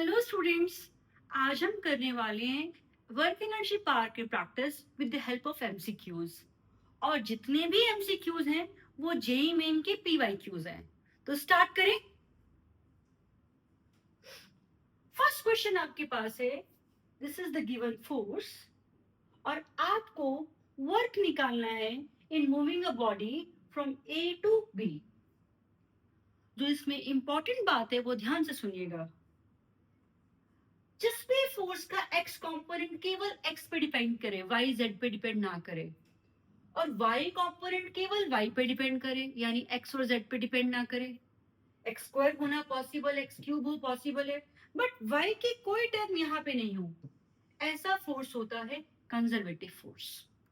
Hello students, आज हम करने वाले हैं वर्क एनर्जी पावर की practice with the help of MCQs. और जितने भी एमसीक्यूज हैं वो जेई मेन के पीवाईक्यूज हैं। तो स्टार्ट करें। फर्स्ट क्वेश्चन आपके पास है, this is the given force और आपको वर्क निकालना है in moving a body from A to B. जो इसमें इंपॉर्टेंट बात है वो ध्यान से सुनिएगा। जिस भी फोर्स का एक्स कंपोनेंट केवल एक्स पे डिपेंड करे, वाई जेड पे डिपेंड ना करे, और वाई कंपोनेंट केवल वाई पे डिपेंड करे, यानी एक्स और जेड पे डिपेंड ना करे। एक्स स्क्वायर होना पॉसिबल, एक्स क्यूब हो पॉसिबल है, बट वाई की कोई टर्म यहाँ पे नहीं हो, ऐसा फोर्स होता है conservative force.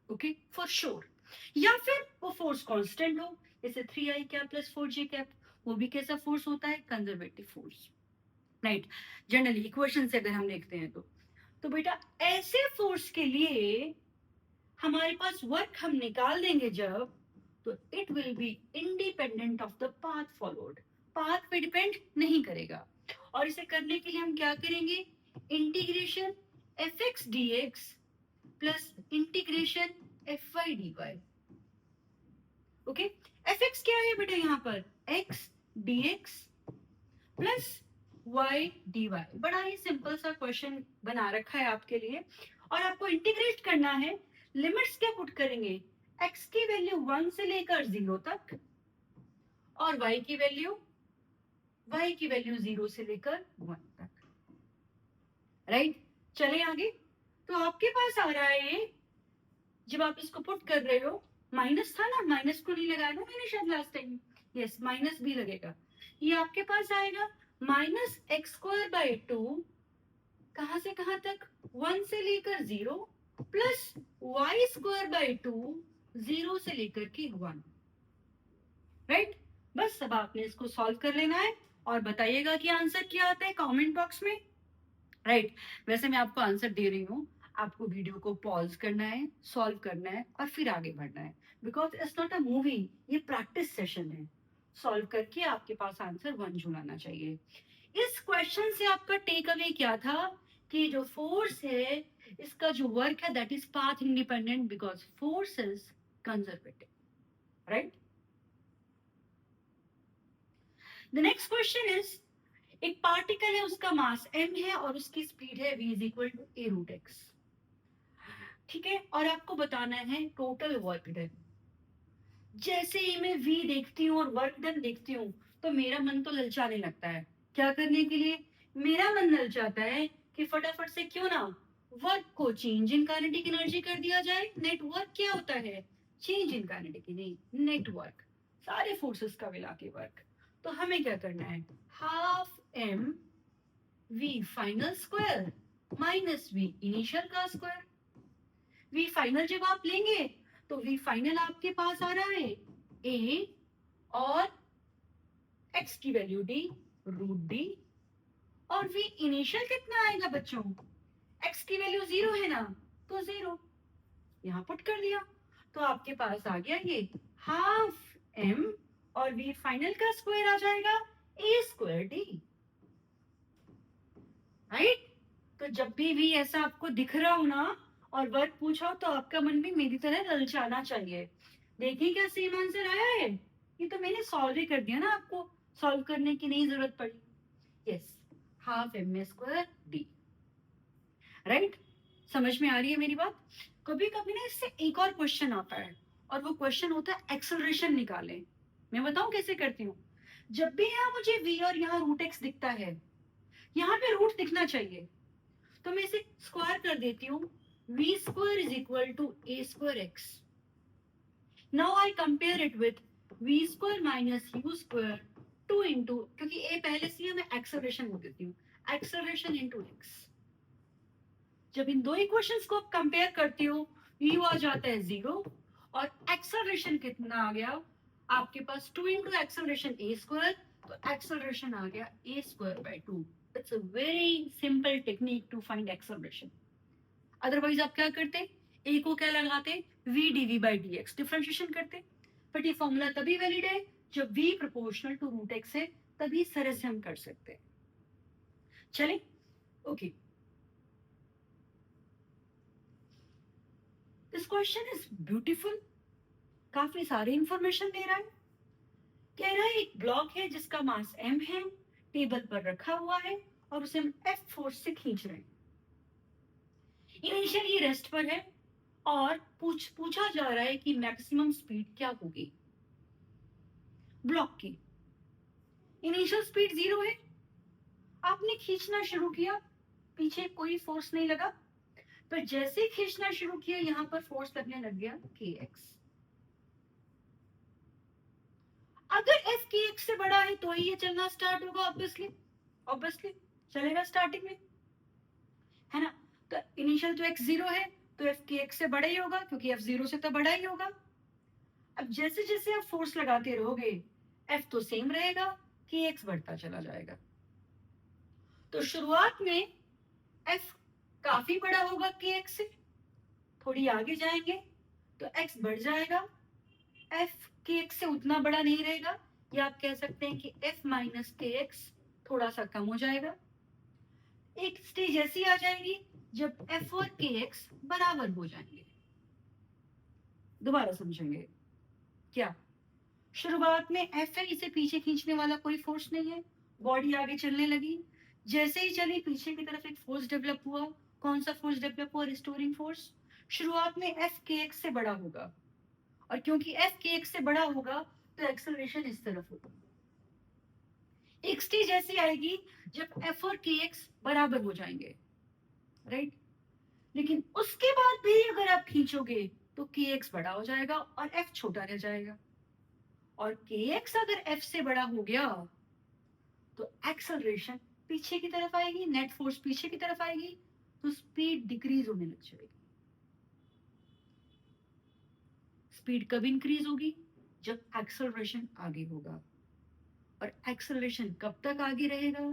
Okay, for sure. या फिर वो फोर्स कांस्टेंट हो, जैसे 3i cap plus 4j cap, वो भी कैसा फोर्स होता है? Conservative force. Right. Generally equation से अगर हम देखते हैं तो बेटा ऐसे फोर्स के लिए हमारे पास वर्क हम निकाल देंगे जब, तो it will be independent of the path followed, path पे डिपेंड नहीं करेगा। और इसे करने के लिए हम क्या करेंगे? Integration f x d x plus integration f y d y. Okay, f x क्या है बेटा? यहाँ पर x d x plus y d y. बड़ा ही सिंपल सा क्वेश्चन बना रखा है आपके लिए, और आपको इंटीग्रेट करना है। लिमिट्स क्या पुट करेंगे? x की वैल्यू 1 से लेकर 0 तक, और y की वैल्यू 0 से लेकर 1 तक। राइट, चले आगे। तो आपके पास आ रहा है, जब आप इसको पुट कर रहे हो, माइनस था ना, माइनस को नहीं लगाया ना मैंने शायद लास्ट टाइम। यस, माइनस भी लगेगा। ये आपके पास आएगा माइनस एक्स स्क्वायर बाई 2, कहां से कहां तक? 1 से लेकर 0, प्लस वाई स्क्वायर बाई 2, 0 से लेकर के 1। राइट, बस अब आपने इसको सॉल्व कर लेना है और बताइएगा कि आंसर क्या आता है कमेंट बॉक्स में। राइट, वैसे मैं आपको आंसर दे रही हूँ, आपको वीडियो को पॉज करना है, सॉल्व करना है और फिर आगे बढ़ना है, because it's not a movie, ये प्रैक्टिस सेशन है। सॉल्व करके आपके पास आंसर 1 जुड़ाना चाहिए। इस क्वेश्चन से आपका टेक अवे क्या था? कि जो फोर्स है, इसका जो वर्क है that is path independent, because force is conservative. Right, the next question is, एक पार्टिकल है, उसका मास m है और उसकी स्पीड है v is equal to a root x। ठीक है, और आपको बताना है टोटल वर्क डन। जैसे ही मैं v देखती हूँ और वर्क डन देखती हूँ तो मेरा मन तो ललचाने लगता है। क्या करने के लिए मेरा मन ललचाता है? कि फटाफट से क्यों ना वर्क को चेंज इन काइनेटिक एनर्जी कर दिया जाए। नेटवर्क क्या होता है? चेंज इन काइनेटिक, नहीं नेटवर्क, सारे फोर्सेस का मिला के वर्क। तो हमें क्या करना है? Half m v final square minus v initial का स्क्वायर। v फाइनल जब आप लेंगे तो v फाइनल आपके पास आ रहा है a, और x की वैल्यू d रूट d, और v इनिशियल कितना आएगा बच्चों? x की वैल्यू 0 है ना, तो 0 यहां पुट कर दिया, तो आपके पास आ गया ये हाफ m, और v फाइनल का स्क्वायर आ जाएगा a स्क्वायर d। राइट, तो जब भी ऐसा आपको दिख रहा हो ना और वर्क पूछा हो, तो आपका मन भी मेरी तरह ललचाना चाहिए। देखिए क्या सेम आंसर आया है। ये तो मैंने सॉल्व ही कर दिया ना, आपको सॉल्व करने की नहीं जरूरत पड़ी। Yes, half m square d। Right, समझ में आ रही है मेरी बात? कभी कभी ना इससे एक और क्वेश्चन आता है, और वो क्वेश्चन होता है एक्सेलरेशन निकालें। मैं बताऊं कैसे करती हूँ? जब भी यहाँ मुझे v और यहाँ रूट x दिखता है, यहाँ पे रूट दिखना चाहिए, तो मैं इसे स्क्वायर कर देती हूँ। v square is equal to a square x। Now I compare it with v square minus u square 2 into, क्योंकि a पहले से ही मैं एक्सेलरेशन बोल देती हूँ, एक्सेलरेशन इंटू x। जब इन दो इक्वेशंस को कंपेयर करती हो, u आ जाता है 0, और एक्सेलरेशन कितना आ गया आपके पास? 2 इंटू एक्सेलरेशन a स्क्वायर, तो एक्सेलरेशन आ गया a square by 2। It's a very simple technique to find acceleration. Otherwise आप क्या करते? a को क्या लगाते? v dv by dx, differentiation करते। बट ये फॉर्मूला तभी वैलिड है जब v proportional to root x है, तभी सरस हम कर सकते हैं। चले, okay, this question is beautiful, काफी सारी इंफॉर्मेशन दे रहा है। कह रहा है एक ब्लॉक है जिसका मास m है, टेबल पर रखा हुआ है और उसे हम F फोर्स से खींच रहे हैं। इनिशियली रेस्ट पर है और पूछा जा रहा है कि मैक्सिमम स्पीड क्या होगी ब्लॉक की। इनिशियल स्पीड 0 है, आपने खींचना शुरू किया, पीछे कोई फोर्स नहीं लगा, पर जैसे ही खींचना शुरू किया यहाँ पर फोर्स लगने लग गया kx। अगर f kx से बड़ा है तो ही ये चलना स्टार्ट होगा, ऑब्वियसली चलेगा स्टार्टिंग में, है ना। तो इनिशियल तो x 0 है तो f kx से बड़ा ही होगा, क्योंकि f 0 से तो बड़ा ही होगा। अब जैसे जैसे आप फोर्स लगाते रहोगे f तो सेम रहेगा, kx बढ़ता चला जाएगा। तो शुरुआत में f काफी बड़ा होगा kx से, थोड़ी आगे जाएंगे तो x बढ़ जाएगा, f kx से उतना बड़ा नहीं रहेगा, या आप कह सकते हैं कि f माइनस kx थोड़ा सा कम हो जाएगा। एक स्टेज ऐसी आ जाएगी जब f और kx बराबर हो जाएंगे। दोबारा समझेंगे क्या, शुरुआत में f है, इसे पीछे खींचने वाला कोई फोर्स नहीं है, बॉडी आगे चलने लगी, जैसे ही चली पीछे की तरफ एक फोर्स डेवलप हुआ। कौन सा फोर्स डेवलप हुआ, रिस्टोरिंग फोर्स। शुरुआत में f kx से बड़ा होगा, और क्योंकि f kx से बड़ा होगा तो एक्सेलरेशन इस तरफ होगा। एक स्टेज ऐसी आएगी जब f और kx बराबर हो जाएंगे, राइट। लेकिन उसके बाद भी अगर आप खींचोगे तो kx बड़ा हो जाएगा और f छोटा रह जाएगा, और kx अगर f से बड़ा हो गया तो एक्सेलरेशन पीछे की तरफ आएगी, नेट फोर्स पीछे की तरफ आएगी, तो स्पीड डिक्रीज होने लग जाएगी। स्पीड कब इंक्रीज होगी, जब एक्सेलरेशन आगे होगा, और एक्सेलरेशन कब तक आगे रहेगा,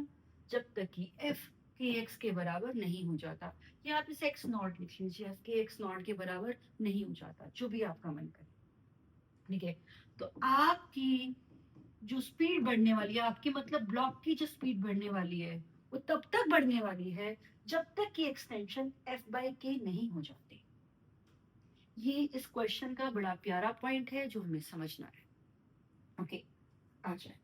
जब तक कि f kx के बराबर नहीं हो जाता, या आप इसे x नॉट लिख लीजिए, f kx नॉट के बराबर नहीं हो जाता, जो भी आपका मन करे, ठीक है। तो आपकी जो स्पीड बढ़ने वाली है, आपकी मतलब ब्लॉक की जो स्पीड बढ़ने वाली है, वो तब तक बढ़ने वाली है जब तक कि एक्सटेंशन f बाई के नहीं हो जाती। ये इस क्वेश्चन का बड़ा प्यारा पॉइंट है जो हमें समझना है। ओके, आ जाए।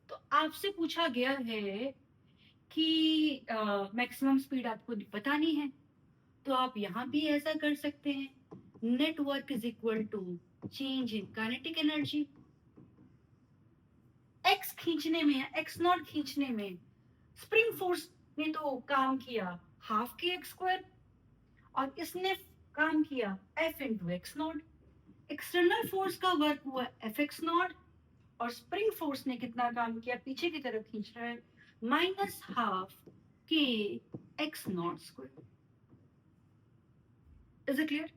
तो आपसे पूछा गया है कि मैक्सिमम स्पीड आपको पता नहीं है, तो आप यहाँ भी ऐसा कर सकते हैं, net work is equal to change in kinetic energy. X खींचने में, एक्स नॉट खींचने में स्प्रिंग फोर्स ने तो काम किया हाफ के एक्स स्क्वायर, और इसने काम किया F into x not. External force का वर्क हुआ एफ एक्स नॉट, और स्प्रिंग फोर्स ने कितना काम किया, पीछे की तरफ खींच रहा है, माइनस हाफ के x not square. Is it clear,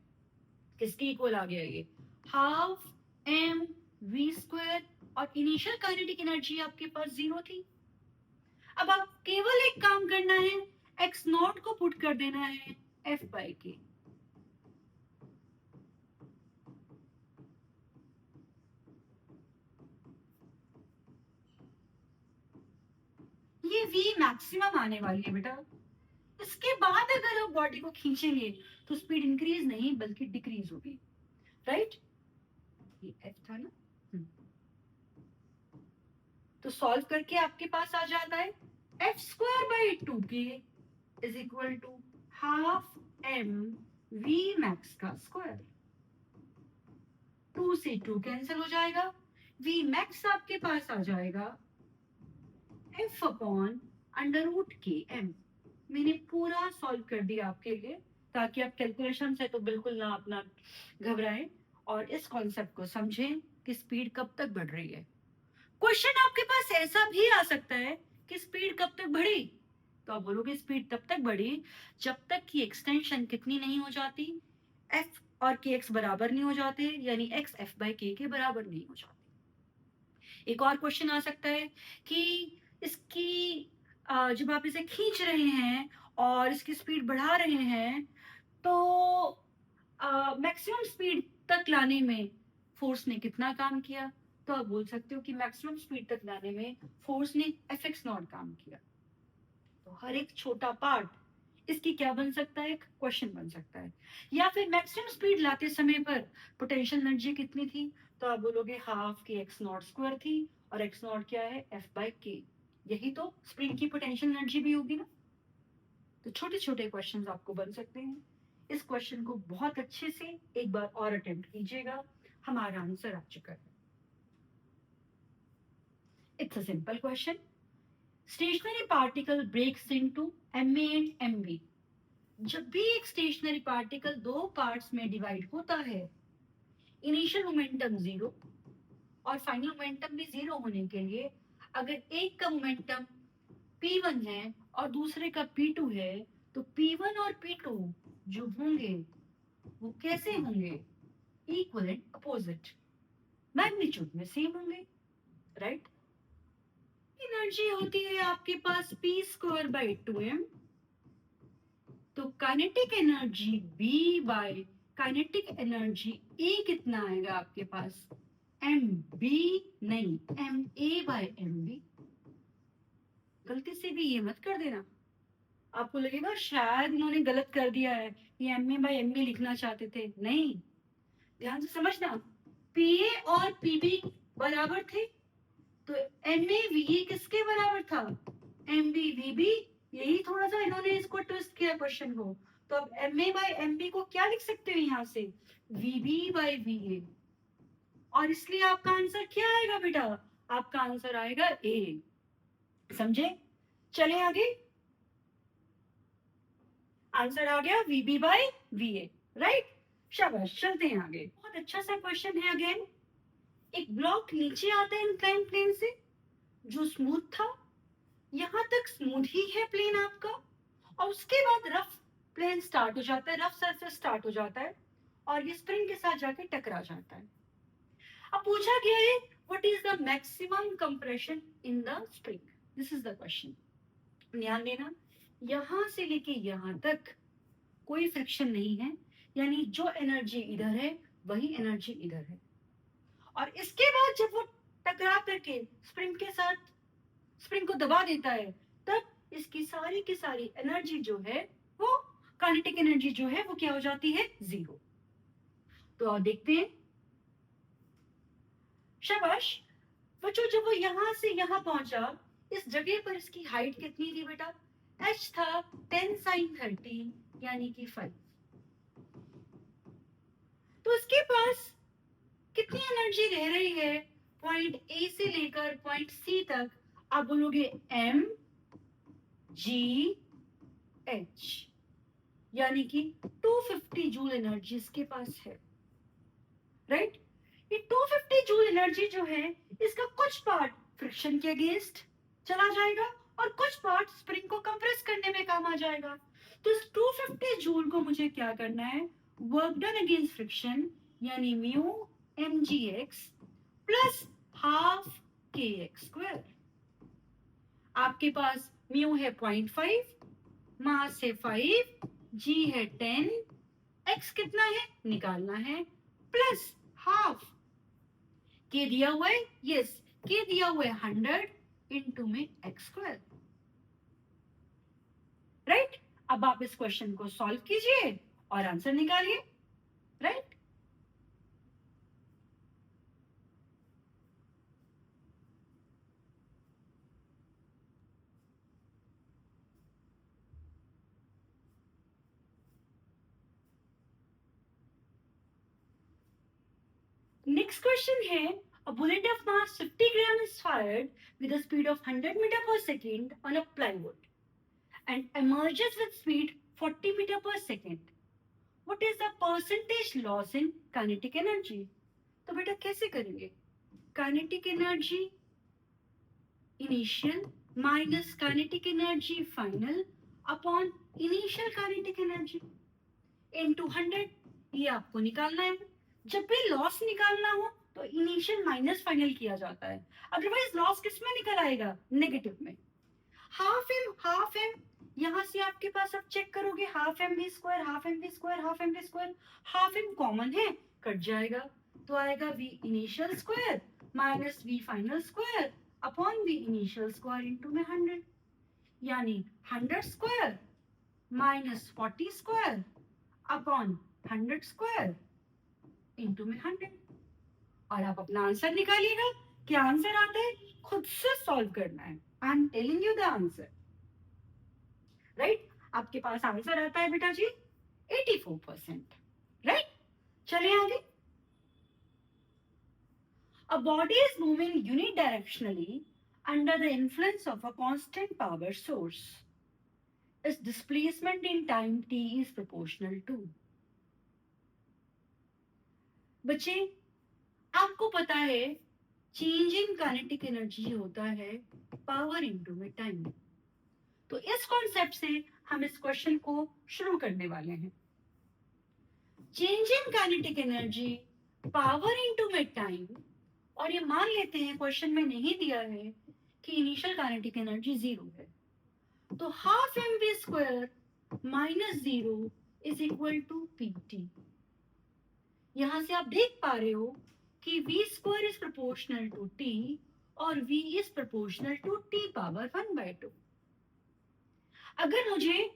किसकी इक्वल आ गया ये, हाफ एम वी स्क्वायर, और इनिशियल काइनेटिक एनर्जी आपके पास 0 थी। अब आप केवल एक काम करना है, एक्स नॉट को पुट कर देना है एफ बाई के। ये वी मैक्सिमम आने वाली है बेटा। इसके बाद अगर आप बॉडी को खींचेंगे तो स्पीड इंक्रीज नहीं बल्कि डिक्रीज होगी, राइट। ये एफ था ना। तो सॉल्व करके आपके पास आ जाता है f square by 2k is equal to half m v max का स्क्वायर। 2 से 2 कैंसिल हो जाएगा, वी मैक्स आपके पास आ जाएगा एफ अपॉन अंडर रूट के एम। मैंने पूरा सॉल्व कर दिया आपके लिए, ताकि आप कैलकुलेशन से तो बिल्कुल ना अपना घबराएं और इस कॉन्सेप्ट को समझें कि स्पीड कब तक बढ़ रही है। क्वेश्चन आपके पास ऐसा भी आ सकता है कि स्पीड कब तक बढ़ी, तो आप बोलोगे स्पीड तब तक बढ़ी जब तक कि एक्सटेंशन कितनी नहीं हो जाती, एफ और के एक्स बराबर नहीं हो जाते, यानी एक्स एफ बाई के बराबर नहीं हो जाते। एक और क्वेश्चन आ सकता है कि इसकी जब आप इसे खींच रहे हैं और इसकी स्पीड बढ़ा रहे हैं, तो मैक्सिमम स्पीड तक लाने में फोर्स ने कितना काम किया, तो आप बोल सकते हो कि मैक्सिमम स्पीड तक लाने में फोर्स ने एफ एक्स नॉट काम किया। तो हर एक छोटा पार्ट इसकी क्या बन सकता है, एक क्वेश्चन बन सकता है। या फिर मैक्सिमम स्पीड लाते समय पर पोटेंशियल एनर्जी कितनी थी, तो आप बोलोगे हाफ के एक्स नॉट स्क्वायर थी, और एक्स नॉट क्या है, एफ बाई के। यही तो स्प्रिंग की पोटेंशियल एनर्जी भी होगी ना। तो छोटे छोटे क्वेश्चन आपको बन सकते हैं। इस क्वेश्चन को बहुत अच्छे से एक बार और अटेम्प्ट कीजिएगा। हमारा आंसर आ चुका है। It's a simple question. Stationary particle breaks into Ma and Mb। जब भी एक स्टेशनरी पार्टिकल दो पार्ट्स में डिवाइड होता है, इनिशियल मोमेंटम जीरो और फाइनल मोमेंटम भी जीरो होने के लिए अगर एक का मोमेंटम p1 है और दूसरे का p2 है, तो p1 और p2 जो होंगे वो कैसे होंगे, इक्वल एंड अपोजिट, मैग्नीट्यूड में सेम होंगे, राइट। एनर्जी होती है आपके पास p स्क्वायर बाई 2m, तो kinetic energy b by kinetic energy a कितना आएगा आपके पास, mb नहीं ma बाय mb। गलती से भी ये मत कर देना, आपको लगेगा शायद इन्होंने गलत कर दिया है, ये ma बाय mb लिखना चाहते थे, नहीं। ध्यान से समझना, pa और pb बराबर थे, तो ma va किसके बराबर था, mb vb। यही थोड़ा सा इन्होंने इसको ट्विस्ट किया क्वेश्चन को। तो अब ma बाय mb को क्या लिख सकते हो यहाँ से, vb बाय va। और इसलिए आपका आंसर क्या आएगा बेटा, आपका आंसर आएगा a। समझे, चले आगे। आंसर आ गया vb बाय va, राइट। शाबाश, चलते हैं आगे। बहुत अच्छा सा क्वेश्चन है। अगेन एक ब्लॉक नीचे आता है इंक्लाइन प्लेन से जो स्मूथ था, यहां तक स्मूथ ही है प्लेन आपका, और उसके बाद रफ प्लेन स्टार्ट हो जाता है, रफ सरफेस स्टार्ट हो जाता है और ये स्प्रिंग के साथ जाके टकरा जाता है। अब पूछा गया है what is the maximum compression in the spring, this is the question. ध्यान देना, यहां से लेके यहां तक कोई फ्रिक्शन नहीं है, यानी जो एनर्जी इधर है वही एनर्जी इधर है, और इसके बाद जब वो टकरा करके स्प्रिंग के साथ स्प्रिंग को दबा देता है, तब इसकी सारी की सारी एनर्जी जो है वो काइनेटिक एनर्जी जो है वो क्या हो जाती है, जीरो। तो आप देखते हैं, शाबाश बच्चों, जब वो यहां से यहां पहुंचा, इस जगह पर इसकी हाइट कितनी थी बेटा, h था 10 sin 30 यानी कि 5। तो इसके पास कितनी एनर्जी रह रही है, पॉइंट ए से लेकर पॉइंट सी तक, आप बोलोगे m g h, यानी कि 250 जूल एनर्जी इसके पास है, राइट। ये 250 जूल एनर्जी जो है, इसका कुछ पार्ट फ्रिक्शन के अगेंस्ट चला जाएगा और कुछ पार्ट स्प्रिंग को कंप्रेस करने में काम आ जाएगा। तो इस 250 जूल को मुझे क्या करना है, वर्क डन अगेंस्ट फ्रिक्शन यानी mu mgx plus half kx square. आपके पास म्यू है 0.5, मास है 5, g है 10, x कितना है निकालना है, प्लस हाफ के दिया हुआ है, यस के दिया हुआ है 100 इंटू में x स्क्वायर, राइट। अब आप इस क्वेश्चन को सॉल्व कीजिए और आंसर निकालिए, राइट। नेक्स्ट क्वेश्चन है, a bullet of mass 50 gram is fired with a speed of 100 meter per second on a plywood and emerges with speed 40 meter per second. What is the percentage loss in kinetic energy? तो बेटा कैसे करेंगे, kinetic energy initial minus kinetic energy final upon initial kinetic energy into 100, ये आपको निकालना है। जब भी लॉस निकालना हो तो इनिशियल माइनस फाइनल किया जाता है, अदरवाइज लॉस किस में निकल आएगा, नेगेटिव में। हाफ एम यहां से आपके पास अब चेक करोगे, half m v square half m v square half m v square, half m common है कट जाएगा, तो आएगा v initial square minus v final square upon v initial square into में 100। यानी 100 square minus 40 square upon 100 square into में 100, और आप अपना आंसर निकालिएगा। क्या आंसर आता है खुद से सॉल्व करना है। I am telling you the answer, right? आपके पास आंसर आता है बेटा जी 84%, राइट? चलिए आगे। A body is moving unidirectionally under the influence of a constant power source. Its displacement in time t is proportional to। बच्चे आपको पता है चेंज इन काइनेटिक एनर्जी होता है पावर इनटू में टाइम। तो इस कॉन्सेप्ट से हम इस क्वेश्चन को शुरू करने वाले हैं। Change in kinetic energy power into में टाइम, और ये मान लेते हैं क्वेश्चन में नहीं दिया है कि इनिशियल काइनेटिक एनर्जी 0 है, तो half mv square minus 0 is equal to pt। यहां से आप देख पा रहे हो कि v square is proportional to t और v is proportional to t power 1/2। अगर मुझे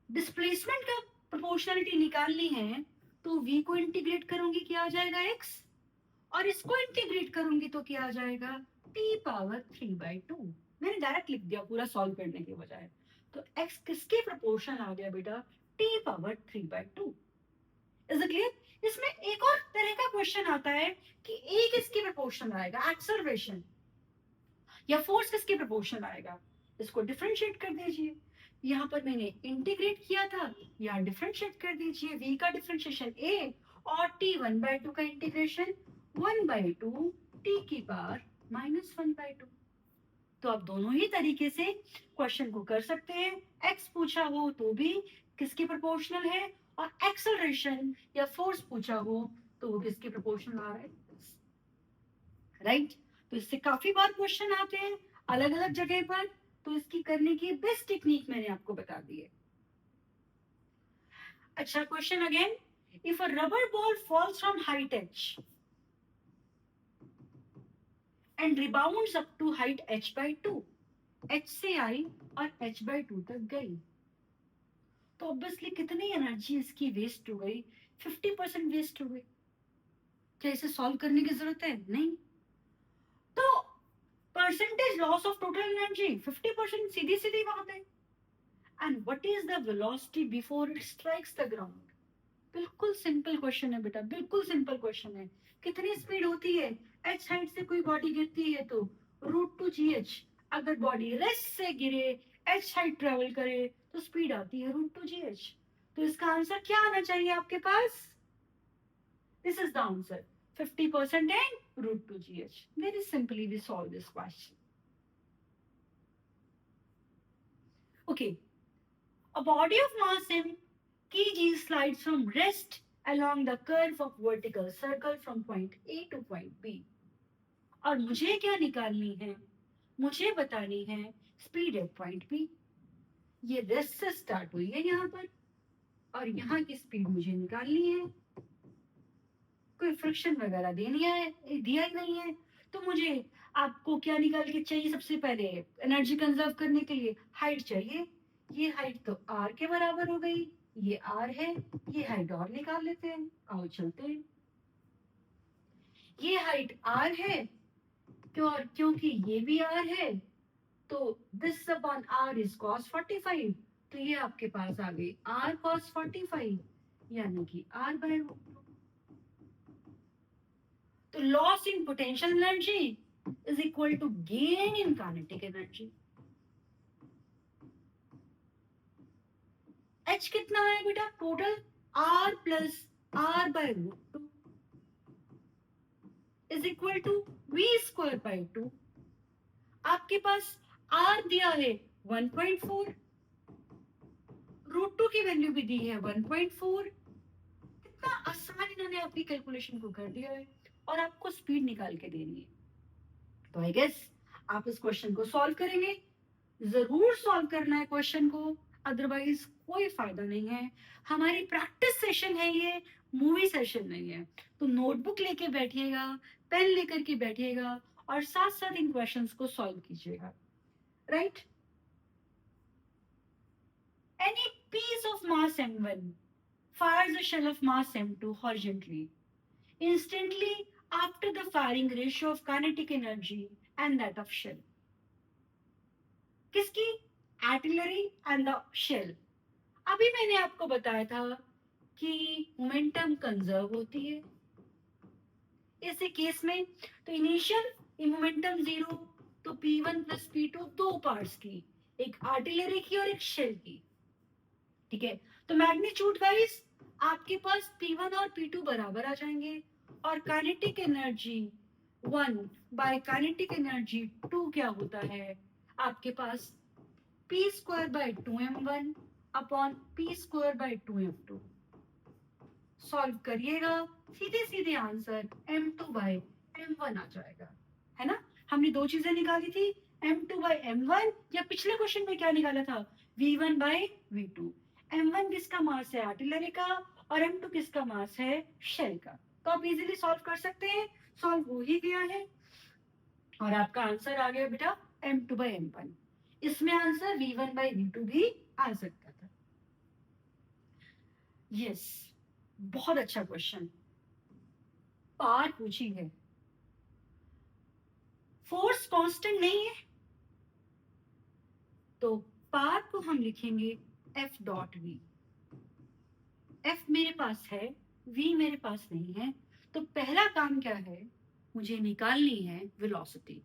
डिस्प्लेसमेंट का प्रोपोर्शनलिटी निकालनी है तो v को इंटीग्रेट करूंगी, क्या आ जाएगा x, और इसको इंटीग्रेट करूंगी तो क्या आ जाएगा t पावर 3/2। मैंने डायरेक्ट लिख दिया पूरा सॉल्व करने के बजाय। तो x किसके प्रोपोर्शनल आ गया बेटा t power 3/2। Is it clear? इसमें एक और तरह का क्वेश्चन आता है कि a किसके प्रोपोर्शनल आएगा, एक्सेलरेशन या फोर्स किसके प्रोपोर्शनल आएगा। इसको डिफरेंशिएट कर दीजिए। यहाँ पर मैंने इंटीग्रेट किया था, यहाँ डिफरेंशिएट कर दीजिए। v का डिफरेंशिएशन a और t 1/2 का इंटीग्रेशन 1/2 t की पावर -1/2। तो आप दोनों ही तरीके से क्वेश्चन को कर सकते हैं। x पूछा हो तो भी किसके प्रोपोर्शनल है, और एक्सेलरेशन या फोर्स पूछा हो तो वो किसके प्रोपोर्शनल आ रहा है, राइट? तो इससे काफी बार क्वेश्चन आते हैं अलग अलग जगह पर, तो इसकी करने की बेस्ट टेक्निक मैंने आपको बता दी है। अच्छा question again, if a rubber ball falls from height h and rebounds up to height h/2, h से आई और h/2 तक गई, तो ऑब्वियसली कितनी एनर्जी इसकी वेस्ट हो गई, 50% वेस्ट हो गई। क्या इसे सॉल्व करने की जरूरत है? नहीं। तो percentage loss of total energy 50%, सीधी सीधी बात है। And what is the velocity before it strikes the ground? बिल्कुल सिंपल क्वेश्चन है बेटा, बिल्कुल सिंपल क्वेश्चन है। कितनी स्पीड होती है, h हाइट से कोई बॉडी गिरती है तो √2gh। अगर बॉडी रेस्ट से गिरे, h हाइट ट्रेवल करे तो स्पीड आती है √2gh। तो इसका आंसर क्या आना चाहिए आपके पास? This is the answer, 50% and √2gh। Very simply we solve this question. Okay, a body of mass m kg slides from rest along the curve of vertical circle from point A to point B। और मुझे क्या निकालनी है, मुझे बतानी है speed at point B। ये rest से स्टार्ट हुई है यहाँ पर, और यहाँ की स्पीड मुझे निकालनी है। कोई फ्रिक्शन वगैरह दिया ही नहीं है, तो मुझे आपको क्या निकाल के चाहिए? सबसे पहले एनर्जी कंजर्व करने के लिए हाइट चाहिए। ये हाइट तो r के बराबर हो गई, ये r है, ये हाइट और निकाल लेते हैं। आओ चलते हैं। ये हाइट r है, क्योंकि ये भी r है, तो this upon r is cos 45। तो ये आपके पास आ गई r cos 45, यानी कि r/√2। तो loss in potential energy is equal to gain in kinetic energy. h कितना है बेटा total? r plus r/√2 is equal to v²/2। आपके पास r दिया है 1.4, √2 की वैल्यू भी दी है 1.4। कितना आसान इन्होंने आपकी कैलकुलेशन को कर दिया है, और आपको स्पीड निकाल के देनी है। तो आई गेस आप इस क्वेश्चन को सॉल्व करेंगे। जरूर सॉल्व करना है क्वेश्चन को, अदरवाइज कोई फायदा नहीं है। हमारी प्रैक्टिस सेशन है ये, मूवी सेशन नहीं है। तो नोटबुक लेके बैठिएगा, पेन लेकर के बैठिएगा, और साथ साथ इन क्वेश्चंस को सॉल्व कीजिएगा, right? piece of mass m1 fires a shell of mass m2 horizontally. Instantly after the firing, ratio of kinetic energy and that of shell. किसकी? Artillery and the shell. अभी मैंने आपको बताया था कि मोमेंटम कंजर्व होती है ऐसे केस में. तो इनिशियल मोमेंटम जीरो, तो P1 प्लस P2 दो पार्ट्स की, एक आर्टिलरी की और एक शेल की. ठीक है, तो मैग्नीट्यूड वाइज आपके पास P1 और P2 बराबर आ जाएंगे और kinetic energy 1 by kinetic energy 2 क्या होता है आपके पास P square by 2m1 upon P square by 2m2. Solve करिएगा, सीधे सीधे आंसर m2 बाय m1 आ जाएगा, है ना. हमने दो चीजें निकाली थी, m2 बाय m1, या पिछले क्वेश्चन में क्या निकाला था, v1 बाय v2. m1 किसका मास है, आर्टिलरी का, और m2 किसका मास है, शेल का. तो आप इजीली सॉल्व कर सकते हैं. सॉल्व हो ही गया है और आपका आंसर आ गया बेटा m2 बाय m1. इसमें आंसर v1 बाय v2 भी आ सकता था. यस, बहुत अच्छा क्वेश्चन. पार पूछी है, फोर्स कांस्टेंट नहीं है, तो पार को हम लिखेंगे F डॉट वी. F मेरे पास है, V मेरे पास नहीं है, तो पहला काम क्या है, मुझे निकालनी है वेलोसिटी.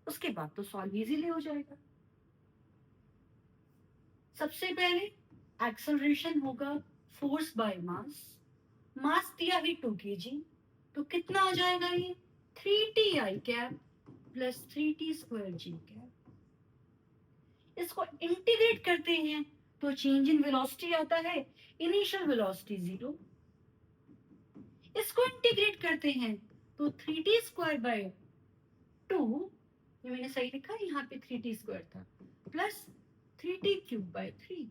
उसके बाद तो सॉल्व इजीली हो जाएगा. सबसे पहले एक्सेलरेशन होगा फोर्स बाय मास. मास दिया है 2 kg, तो कितना आ जाएगा ये 3t आई कैप प्लस 3t स्क्वायर जी कैप. इसको इंटीग्रेट करते हैं तो चेंज इन वेलोसिटी आता है, इनिशियल वेलोसिटी 0. इसको इंटीग्रेट करते हैं तो 3t स्क्वायर बाय 2, ये मैंने सही लिखा, यहाँ पे 3t स्क्वायर था, प्लस 3t क्यूब बाय 3,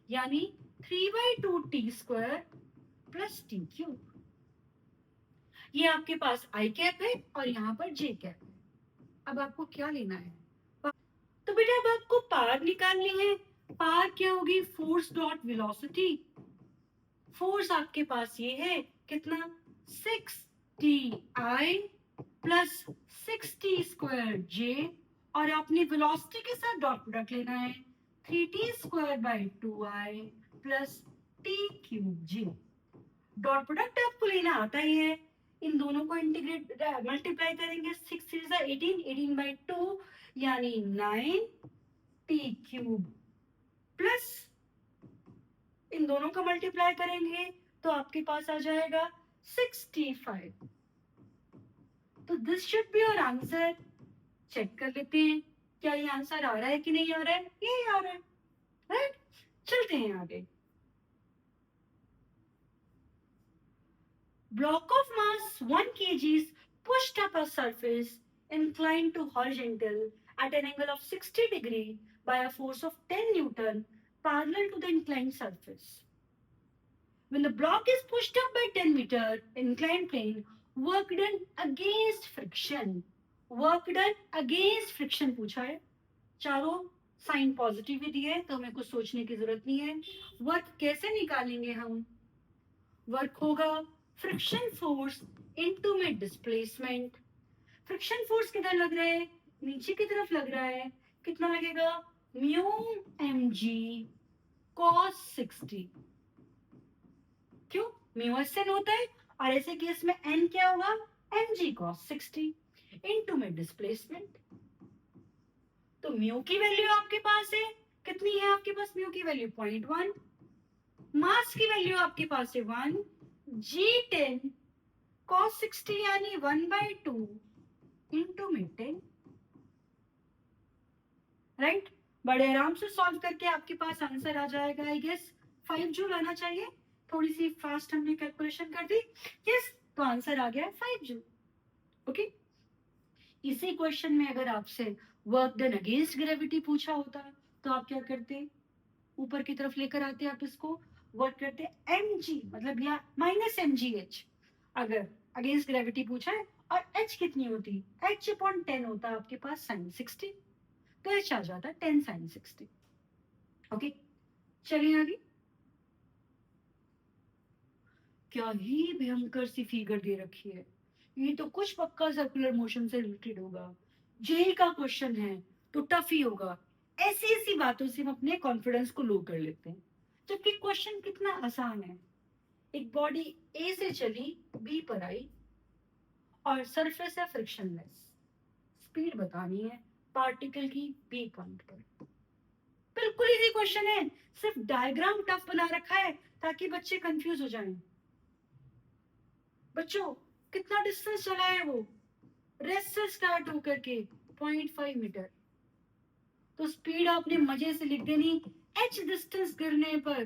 यानी 3 by 2t square plus t cube. ये आपके पास आई कैप है और यहाँ पर जे कैप है. अब आपको क्या लेना है, तो बेटा अब आपको पार निकालनी है. पार क्या होगी, फोर्स डॉट वेलोसिटी. फोर्स आपके पास ये है कितना, 6ti प्लस 6t स्क्वायर जे, और आपने वेलोसिटी के साथ डॉट प्रोडक्ट लेना है, 3t square by 2i plus t cube J. Dot product आपको लेना आता ही है. इन दोनों को इंटीग्रेट मल्टीप्लाई करेंगे, 6 3 18, 18 बाय 2 यानी 9t क्यूब प्लस इन दोनों का मल्टीप्लाई करेंगे तो आपके पास आ जाएगा 65. तो this should be your answer. Check कर लेते हैं क्या ये आंसर आ रहा है कि नहीं आ रहा है. ये आ रहा है, राइट. चलते हैं आगे. Block of mass 1 kg is pushed up a surface inclined to horizontal at an angle of 60 degree by a force of 10 Newton parallel to the inclined surface. When the block is pushed up by 10 meter inclined plane, work done against friction. Work done against friction पूछा है. चारों sign positive ही दिए, तो हमें कुछ सोचने की जरूरत नहीं है. वर्क कैसे निकालेंगे हम, वर्क होगा फ्रिक्शन फोर्स इनटू में डिस्प्लेसमेंट. फ्रिक्शन फोर्स किधर लग रहा है, नीचे की तरफ लग रहा है, कितना लगेगा, म्यू mg cos 60. क्यों, म्यू एन होता है, और ऐसे केस में n क्या होगा, mg cos 60 इनटू में डिस्प्लेसमेंट. तो म्यू की वैल्यू आपके पास है, कितनी है आपके पास, म्यू की वैल्यू 0.1, मास की वैल्यू आपके पास है 1, g10 cos 60 यानी 1/2 इनटू में 10. राइट, बड़े आराम से सॉल्व करके आपके पास आंसर आ जाएगा. आई गेस 5 जूल आना चाहिए. थोड़ी सी फास्ट हमने कैलकुलेशन कर दी. यस, तो आंसर आ गया है 5 जूल. ओके. इसी क्वेश्चन में अगर आपसे वर्क डन अगेंस्ट ग्रेविटी पूछा होता तो आप क्या करते, ऊपर की तरफ लेकर आते आप इसको, वर्क करते mg, मतलब यहाँ माइनस mgh. अगर अगेंस्ट ग्रेविटी पूछा है और h कितनी होती, h अपॉन 10 होता आपके पास sin 60, तो h आ जाता 10 sin 60. ओके, चलिए आगे। क्या ही भयंकर सी फिगर दे रखी है, ये तो कुछ पक्का सर्कुलर मोशन से रिलेटेड होगा। जेई का क्वेश्चन है तो टफ ही होगा। ऐसी ऐसी बातों से हम अपने कॉन्फिडेंस को लो कर लेते हैं, जबकि क्वेश्चन कितना आसान है। एक बॉडी ए से चली बी पर आई और सरफेस है फ्रिक्शनलेस, स्पीड बतानी है पार्टिकल की बी पॉइंट पर। बिल्कुल इजी क्वेश्चन है, सिर्फ डायग्राम टफ बना रखा है ताकि बच्चे कंफ्यूज हो जाएं। बच्चों, कितना डिस्टेंस चला है वो? रेस्ट से स्टार्ट होकर के 0.5 मीटर। तो स्पीड आपने मजे से लिख देनी, एच डिस्टेंस गिरने पर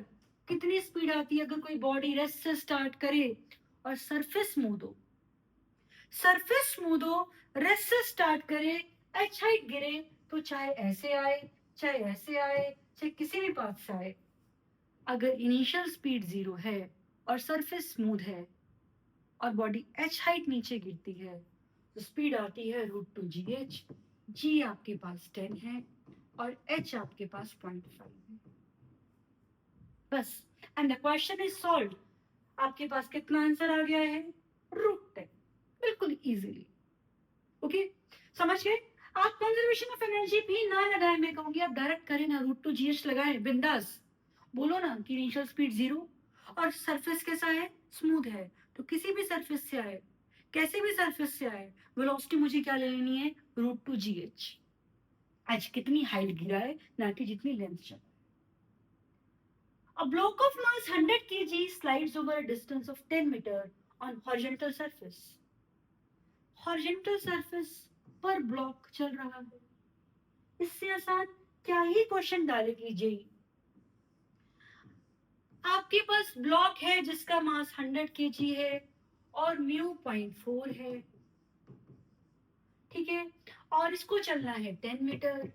कितनी स्पीड आती है अगर कोई बॉडी रेस्ट से स्टार्ट करे और सरफेस स्मूथ हो। सरफेस स्मूथ हो, रेस्ट से स्टार्ट करे, एच हाइट गिरे, तो चाहे ऐसे आए, चाहे ऐसे आए, चाहे किसी भी पाथ से आए, अगर इनिशियल स्पीड 0 है और सरफेस स्मूथ है और बॉडी एच हाइट नीचे गिरती है, तो स्पीड आती है √2gh। जी आपके पास 10 है और एच आपके पास 0.5 है। बस, and the question is solve. आपके पास कितना आंसर आ गया है? √10। बिल्कुल इजीली। ओके, समझ गए? आप कंजर्वेशन ऑफ एनर्जी भी ना लगाए, मैं कहूंगी आप डायरेक्ट करें ना, √2gh लगाए बिंदास। बोलो ना कि इनिशियल स्पीड 0 और सरफेस कैसा है? स्मूथ है। तो किसी भी सरफेस से आए, कैसे भी सरफेस से आए, वेलोसिटी मुझे क्या ले लेनी है? √2gh। आज कितनी हाइट गिरा है, ना कि जितनी लेंथ चला। A block of mass 100 kg slides over a distance of 10 meter on horizontal surface. Horizontal surface पर ब्लॉक चल रहा है। इससे आसान क्या ही क्वेश्चन डालेगी जेई। आपके पास ब्लॉक है जिसका मास 100 kg है और म्यू 0.4 है, ठीक है, और इसको चलना है 10 मीटर।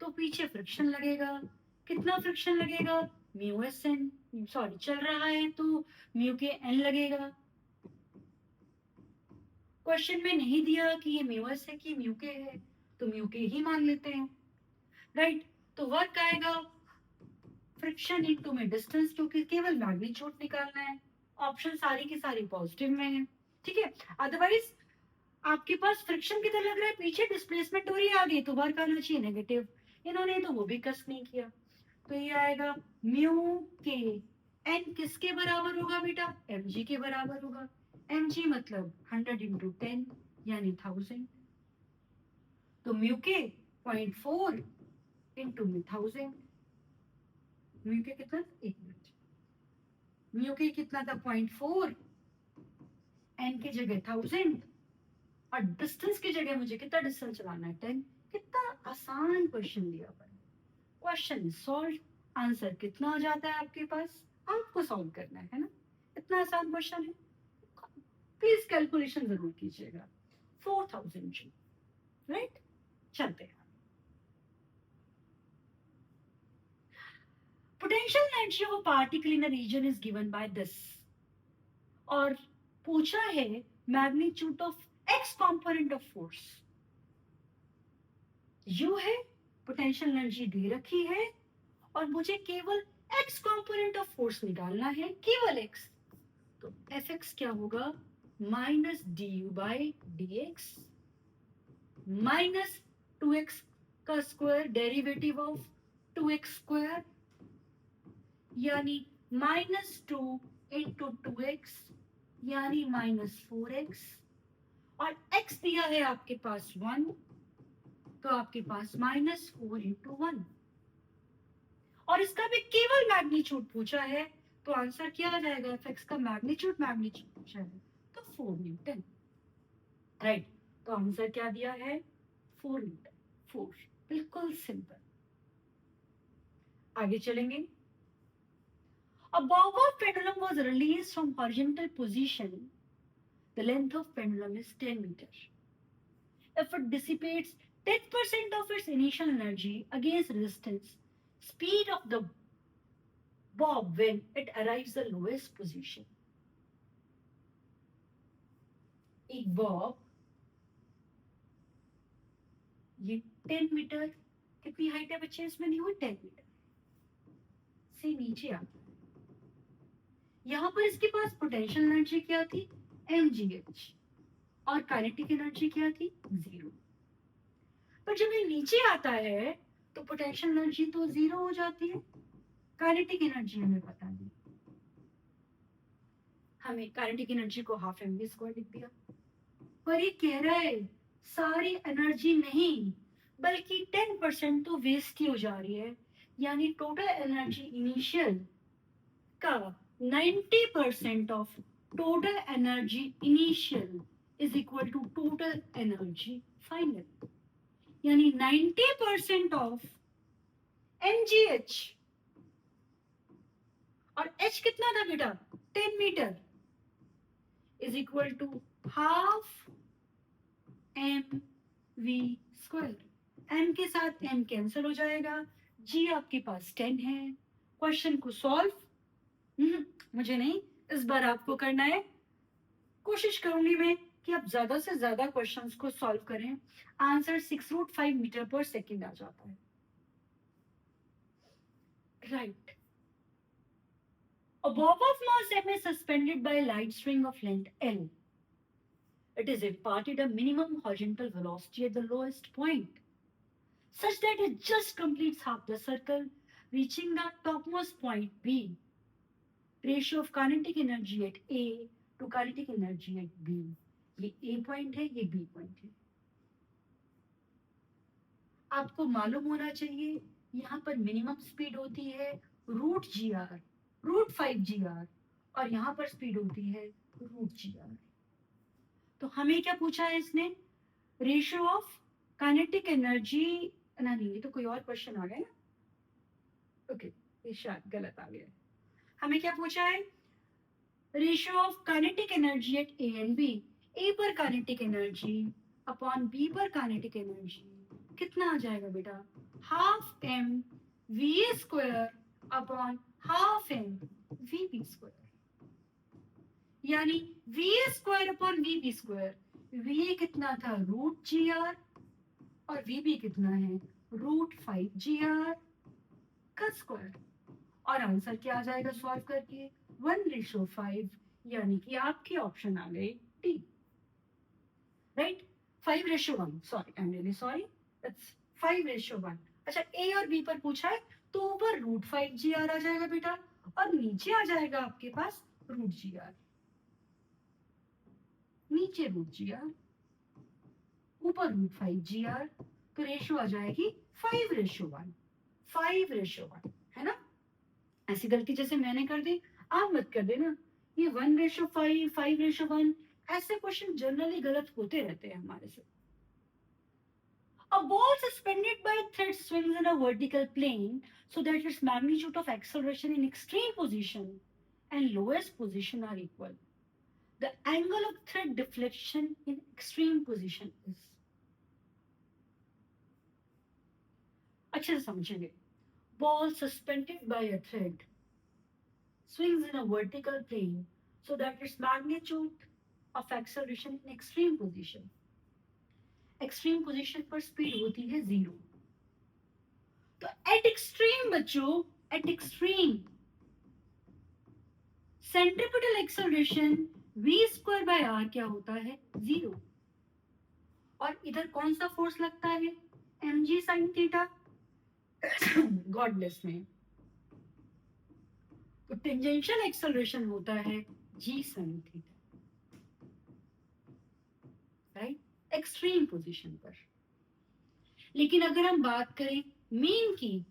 तो पीछे फ्रिक्शन लगेगा। कितना फ्रिक्शन लगेगा? Mu S N. सॉरी, चल रहा है तो म्यू के एन लगेगा। क्वेश्चन में नहीं दिया कि ये म्यू एस है कि म्यू के है, तो म्यू के ही मान लेते हैं, राइट। तो वर्क आएगा फ्रिक्शन इनटू में डिस्टेंस, क्योंकि केवल मैग्नीट्यूड निकालना है। ऑप्शन सारी की सारी पॉजिटिव में है, ठीक है। अदरवाइज आपके पास फ्रिक्शन कितना लग रहा है, पीछे डिस्प्लेसमेंट हो रही है, आगे तो वर्क आना चाहिए नेगेटिव। इन्होंने तो वो भी कस नहीं किया। तो ये आएगा म्यू के एन किसके बराबर होगा बेटा? एम जी के बराबर होगा। एम जी मतलब 100 इंटू 10 यानी 1000। तो म्यू के 0.4 इंटू में 1000। म्यू के कितना? एक मिनट, म्यू के कितना था? 0.4, एन की जगह 1000 और डिस्टेंस की जगह मुझे कितना डिस्टेंस चलाना है? 10। कितना आसान क्वेश्चन दिया पर क्वेश्चन सॉल्व। आंसर कितना आ जाता है आपके पास? आपको सॉल्व करना है ना, इतना आसान क्वेश्चन है। प्लीज कैलकुलेशन जरूर कीजिएगा। 4000 जी, राइट। चलते हैं। Potential energy of a particle in a region is given by this. और पूछा है magnitude of x component of force. U है, पोटेंशियल एनर्जी दे रखी है और मुझे केवल एक्स कंपोनेंट ऑफ फोर्स निकालना है, केवल एक्स। तो एफ एक्स क्या होगा? Minus D you by D x minus 2x का square derivative of 2x square, यानी -2 इंटू 2x यानी -4x। और x दिया है आपके पास 1, तो आपके पास -4 इंटू 1। और इसका भी केवल मैग्नीट्यूड पूछा है, तो आंसर क्या आ जाएगा? एफ का मैग्नीट्यूड पूछा है तो 4 न्यूटन, राइट। तो आंसर क्या दिया है? 4 न्यूटन। 4, बिल्कुल सिंपल। आगे चलेंगे। A bob of pendulum was released from horizontal position. The length of pendulum is 10 meters. If it dissipates 10% of its initial energy against resistance, speed of the bob when it arrives the lowest position. एक Bob, ये 10 metre, कितनी height है बच्चे इसमें? नहीं हुई 10 metre. से नीचे आता है। यहाँ पर इसके पास पोटेंशियल एनर्जी क्या थी, mgh, और काइनेटिक एनर्जी क्या थी, 0। पर जब ये नीचे आता है तो पोटेंशियल एनर्जी तो 0 हो जाती है, काइनेटिक एनर्जी हमें पता नहीं, हमें काइनेटिक एनर्जी को हाफ mv² लिख दिया। पर ये कह रहा है सारी एनर्जी नहीं, बल्कि 10% तो वेस्ट ही हो जा रही है, यानी टोटल एनर्जी इनिशियल का 90% of total energy initial is equal to total energy final, यानी 90% ऑफ mgh, और h कितना था बेटा, 10 metre, is equal to half mv²। m के साथ m कैंसिल हो जाएगा, g आपके पास 10 है। क्वेश्चन को सॉल्व मुझे नहीं, इस बार आपको करना है। कोशिश करूंगी मैं कि आप ज्यादा से ज्यादा क्वेश्चंस को सॉल्व करें। आंसर 6√5 मीटर पर सेकेंड आ जाता है, right. A bob of mass m is suspended by a light string of length L. It is imparted a minimum horizontal velocity at the lowest point, such that it just completes half the circle, reaching the topmost point B. Ratio of kinetic energy at A to kinetic energy at B. ये A point है, ये B point है। आपको मालूम होना चाहिए यहाँ पर मिनिमम स्पीड होती है √gr, √5gr, और यहाँ पर स्पीड होती है √gr। तो हमें क्या पूछा है इसने, रेशियो ऑफ काइनेटिक एनर्जी, नहीं ये तो कोई और क्वेश्चन आ गया ना, ओके ये शायद गलत आ गया। हमें क्या पूछा है, ratio of kinetic energy at A and B. A पर काइनेटिक एनर्जी अपॉन बी पर काइनेटिक एनर्जी कितना आ जाएगा बेटा, half mv² upon half mvp², यानी va² अपॉन vp²। va कितना था √gr और vp कितना है √5gr का स्क्वायर, और आंसर क्या आ जाएगा सॉल्व करके 1:5, यानी कि आपकी ऑप्शन आ गई D, right. 5:1, sorry I am really sorry, it's 5:1। अच्छा ए और बी पर पूछा है तो ऊपर √5gr आ जाएगा बेटा, और नीचे आ जाएगा आपके पास √gr, नीचे √gr, ऊपर √5gr, तो रेशियो आ जाएगी 5:1, 5:1, है ना। ऐसी गलती जैसे मैंने कर दी आप मत कर देना, ये 1:5, 5:1, ऐसे क्वेश्चन जनरली गलत होते रहते हैं हमारे से। A ball suspended by a thread swings in a vertical plane so that its magnitude of acceleration in extreme position and lowest position are equal. The angle of thread deflection in extreme position is. अच्छे से समझेंगे। Ball suspended by a thread swings in a vertical plane so that its magnitude of acceleration in extreme position. Extreme position पर speed होती है 0। तो eight extreme बच्चों, eight extreme centripetal acceleration v²/r क्या होता है 0, और इधर कौन सा फोर्स लगता है mg sin theta, God bless में। तो टेंजेंशियल एक्सेलरेशन होता है g sin theta, right, extreme position पर। लेकिन अगर हम बात करें मीन की,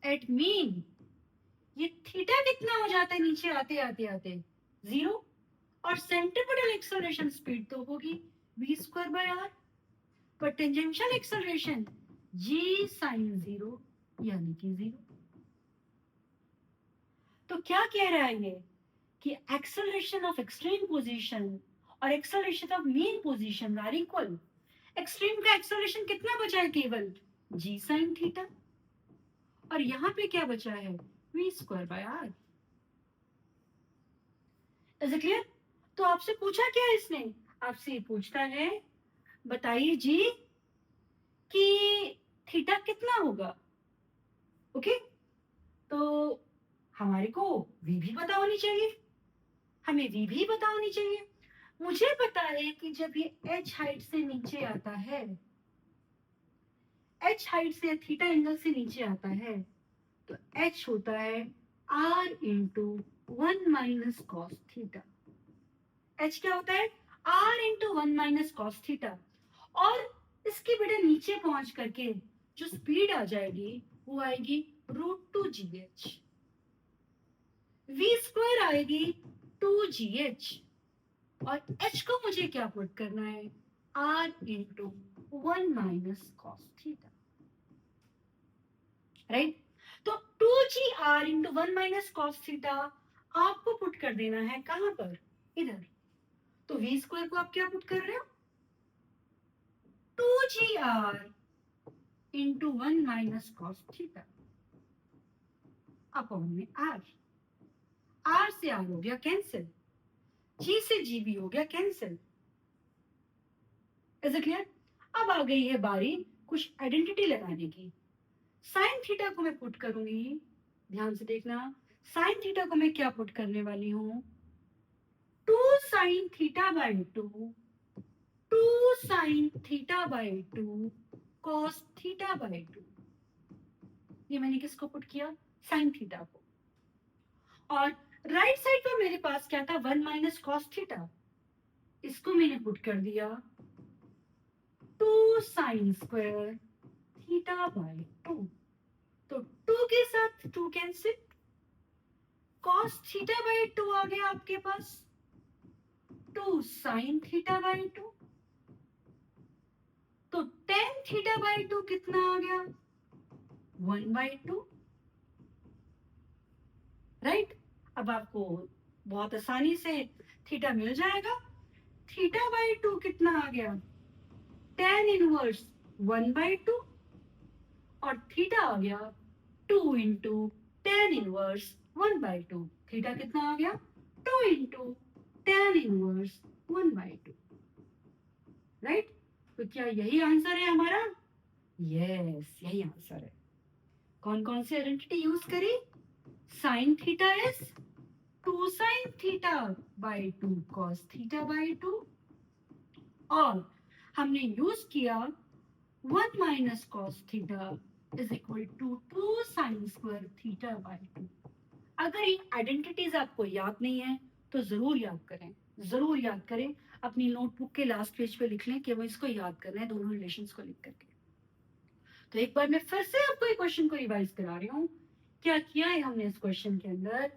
एट मीन ये थीटा कितना हो जाता है नीचे आते आते आते 0, और सेंट्रीपिटल एक्सेलरेशन स्पीड तो होगी v²/r, पर टेंजेंशियल एक्सेलरेशन g sin 0 यानी कि 0। तो क्या कह रहा है ये कि एक्सेलरेशन ऑफ एक्सट्रीम पोजीशन और acceleration of mean position are equal. Extreme का एक्सेलरेशन कितना बचा है, केवल g sin थीटा, और यहाँ पे क्या बचा है v²/r। Is it clear. तो आपसे पूछा क्या इसने, आपसे पूछता है बताइए जी कि थीटा कितना होगा, ओके। तो हमारे को v भी पता होनी चाहिए, हमें v भी पता होनी चाहिए। मुझे पता है कि जब ये h हाइट से नीचे आता है, h हाइट से थीटा एंगल से नीचे आता है, तो h होता है r into 1 minus cos theta. h क्या होता है? r into 1 minus cos theta. और इसके बेटा नीचे पहुंच करके जो स्पीड आ जाएगी वो आएगी √2gh, v स्क्वायर आएगी 2gh, और h को मुझे क्या पुट करना है? r into 1 minus cos theta, right? तो 2gr into 1 minus cos theta आपको पुट कर देना है कहां पर? इधर। तो v स्क्वायर को आप क्या पुट कर रहे हो? 2gr into 1 minus cos theta upon में r। r से r हो गया कैंसिल, g से g भी हो गया कैंसिल। Is it clear? अब आ गई है बारी कुछ आइडेंटिटी लगाने की। साइन थीटा को मैं पुट करूंगी, ध्यान से देखना। साइन थीटा को मैं क्या पुट करने वाली हूं? 2 sine theta by 2, 2 sine theta by 2 cos theta by 2। ये मैंने किसको पुट किया? साइन थीटा को। और राइट साइड पर मेरे पास क्या था? 1 माइनस कॉस थीटा, इसको मैंने पुट कर दिया 2 साइन स्क्वायर थीटा बाई 2। तो 2 के साथ 2 कैंसिल, कॉस थीटा बाई 2 आ गया आपके पास, 2 साइन थीटा बाई 2। तो टेन थीटा बाई 2 कितना आ गया? 1/2, राइट? अब आपको बहुत आसानी से थीटा मिल जाएगा। थीटा बाई 2 कितना आ गया? टेन इनवर्स 1/2, और थीटा आ गया 2 इंटू टेन इनवर्स 1/2। थीटा कितना आ गया? 2 इंटू टेन इनवर्स 1/2, राइट? तो क्या यही आंसर है हमारा? यस, यही आंसर है। कौन कौन सी आइडेंटिटी यूज करी? Sine theta is 2 sine theta by 2 cos theta by 2, और हमने यूज किया 1 minus cos theta is equal to 2 sine square theta by 2। अगर ये आइडेंटिटीज आपको याद नहीं है तो जरूर याद करें, जरूर याद करें। अपनी नोटबुक के लास्ट पेज पे लिख लें कि वो इसको याद करना है, दोनों रिलेशंस को लिख करके। तो एक बार मैं फिर से आपको एक क्वेश्चन को रिवाइज करा रही हूँ। क्या किया है हमने इस क्वेश्चन के अंदर?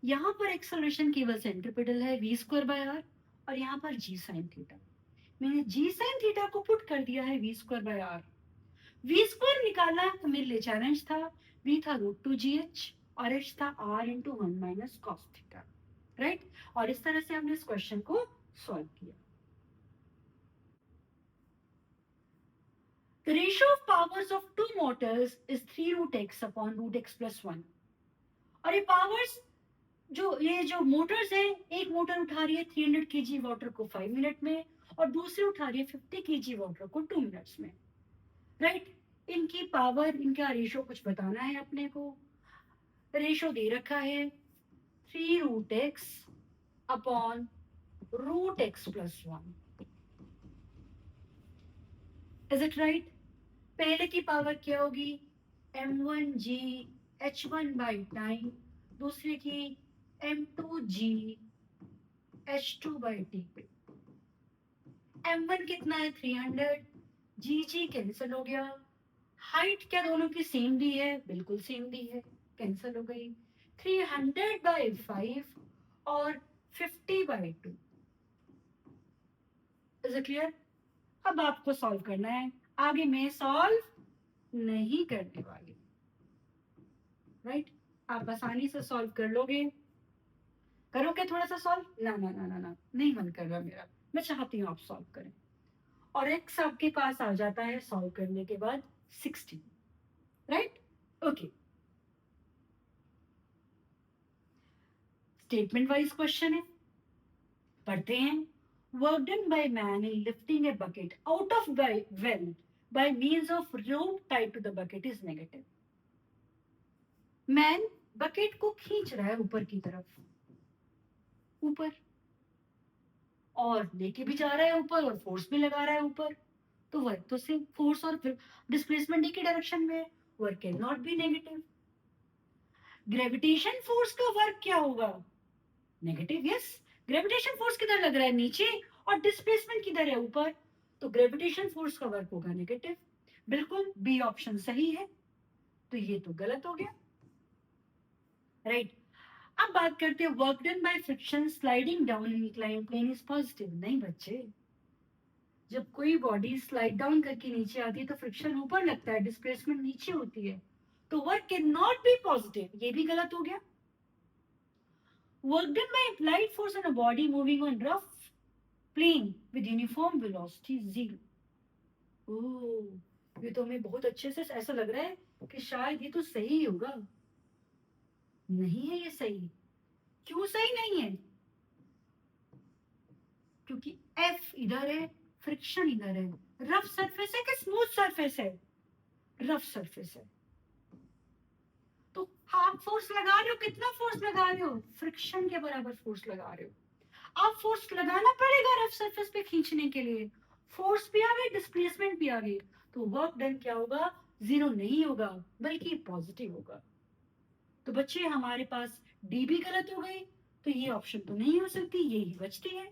यहाँ पर एक्सेलरेशन केवल सेंट्रीपिटल है v स्क्वायर बाय r, और यहाँ पर g साइन थीटा। मैंने g साइन थीटा को पुट कर दिया है v square by r। v square निकाला तो मेरे लिए चैलेंज था, v था √2gh और h था r into 1 minus cos theta, right? और इस तरह से हमने इस क्वेश्चन को सॉल्व किया। The ratio of powers of two motors is 3√x upon √x plus 1। और ये पावर्स ये जो मोटर्स है, एक मोटर उठा रही है 300 kg वाटर को 5 मिनट में, और दूसरी उठा रही है 50 kg वाटर को 2 मिनट्स में, राइट? इनकी पावर, इनका रेशो कुछ बताना है अपने को। रेशो दे रखा है 3√x upon √x plus 1। Is it right? पहले की पावर क्या होगी? m1g h1 बाई टाइम, दूसरे की m2g h2 by T. m1 कितना है? 300, g कैंसिल हो गया। हाइट क्या दोनों की सेम दी है? बिल्कुल सेम दी है, कैंसिल हो गई। 300/5 और 50/2। Is it clear? अब आपको सॉल्व करना है, आगे मैं सॉल्व नहीं करने वाली, राइट? आप आसानी से सॉल्व कर लोगे। करोगे थोड़ा सा सॉल्व? ना ना ना ना ना, नहीं मन कर रहा मेरा, मैं चाहती हूँ आप सॉल्व करें। और एक्स आपके पास आ जाता है सॉल्व करने के बाद 60, right? Okay, statement wise question है, पढ़ते हैं। Work done by man in lifting a bucket out of well by means of rope tied to the bucket is negative। Man bucket को खींच रहा है ऊपर की तरफ, ऊपर, और लेके भी जा रहा है ऊपर और फोर्स भी लगा रहा है ऊपर, तो वर्क तो सेम, फोर्स और डिस्प्लेसमेंट एक ही डायरेक्शन में है, work can not be negative. Gravitation force का वर्क क्या होगा? Negative, yes. ग्रेविटेशन फोर्स किधर लग रहा है? नीचे, और डिस्प्लेसमेंट किधर है? ऊपर, तो ग्रेविटेशन फोर्स का वर्क होगा नेगेटिव। बिल्कुल बी ऑप्शन सही है, तो ये तो गलत हो गया, राइट। अब बात करते हैं work done by friction sliding down in inclined plane is positive. नहीं बच्चे, जब कोई बॉडी स्लाइड डाउन करके नीचे आती है तो फ्रिक्शन ऊपर लगता है, डिस्प्लेसमेंट नीचे होती है, तो work can not be positive, ये भी गलत हो गया। Work done bye applied force on a body moving on rough plane with uniform velocity 0. ओह, ये तो हमें बहुत अच्छे से ऐसा लग रहा है कि शायद ये तो सही होगा। नहीं है ये सही। क्यों सही नहीं है? क्योंकि F इधर है, फ्रिक्शन इधर है। रफ सरफेस है कि स्मूथ सरफेस है? रफ सरफेस है, तो आप फोर्स लगा रहे हो, कितना फोर्स लगा रहे हो? फ्रिक्शन के बराबर फोर्स लगा रहे हो। आप फोर्स लगाना पड़ेगा रफ सरफेस पे खींचने के लिए, फोर्स भी आ गई, डिस्प्लेसमेंट भी आ गई, तो वर्क डन क्या होगा? 0 नहीं होगा, बल्कि पॉजिटिव होगा। तो बच्चे हमारे पास डी भी गलत हो गई, तो ये ऑप्शन तो नहीं हो सकती, यही बचती है।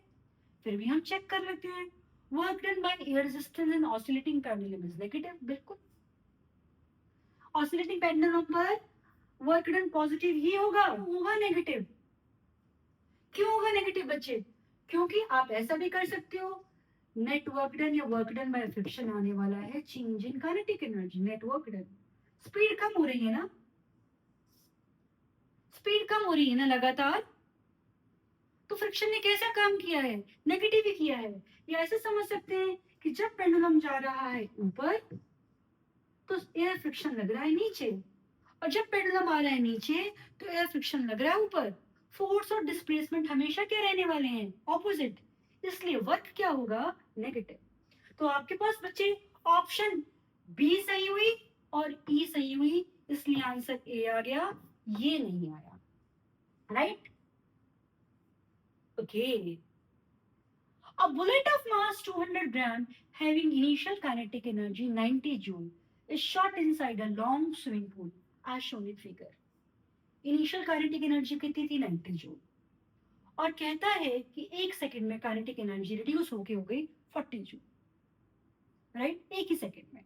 फिर भी हम चेक कर लेते हैं। Work done by air resistance in oscillating pendulum is negative, बिल्कुल। ऑसिलेटिंग पेंडुलम पर वर्क डन पॉजिटिव ही होगा, होगा नेगेटिव। क्यों होगा नेगेटिव बच्चे? क्योंकि आप ऐसा भी कर सकते हो, नेट वर्क डन या वर्क डन बाय फ्रिक्शन आने वाला है change in kinetic energy, net work done. Speed कम हो रही है ना, स्पीड कम हो रही है ना लगातार, तो फ्रिक्शन ने कैसा काम किया है? नेगेटिव ही किया है। या ऐसे समझ सकते हैं कि जब पेंडुलम जा रहा है ऊपर तो एयर फ्रिक्शन लग रहा है नीचे, और जब पेंडुलम आ रहा है नीचे तो एयर फ्रिक्शन लग रहा है ऊपर। फोर्स और डिस्प्लेसमेंट हमेशा क्या रहने वाले हैं? ऑपोजिट, इसलिए वर्क क्या होगा? नेगेटिव। तो आपके पास बच्चे ऑप्शन बी सही हुई और ई सही हुई, इसलिए आंसर ए आ गया, ये नहीं आया, right. Okay, a bullet of mass 200 gram having initial kinetic energy 90 joule is shot inside a long swimming pool as shown in figure. Initial kinetic energy कितनी थी? 90 जूल, और कहता है कि 1 सेकंड में काइनेटिक एनर्जी रिड्यूस होके हो गई 40 जूल, राइट, एक ही सेकंड में।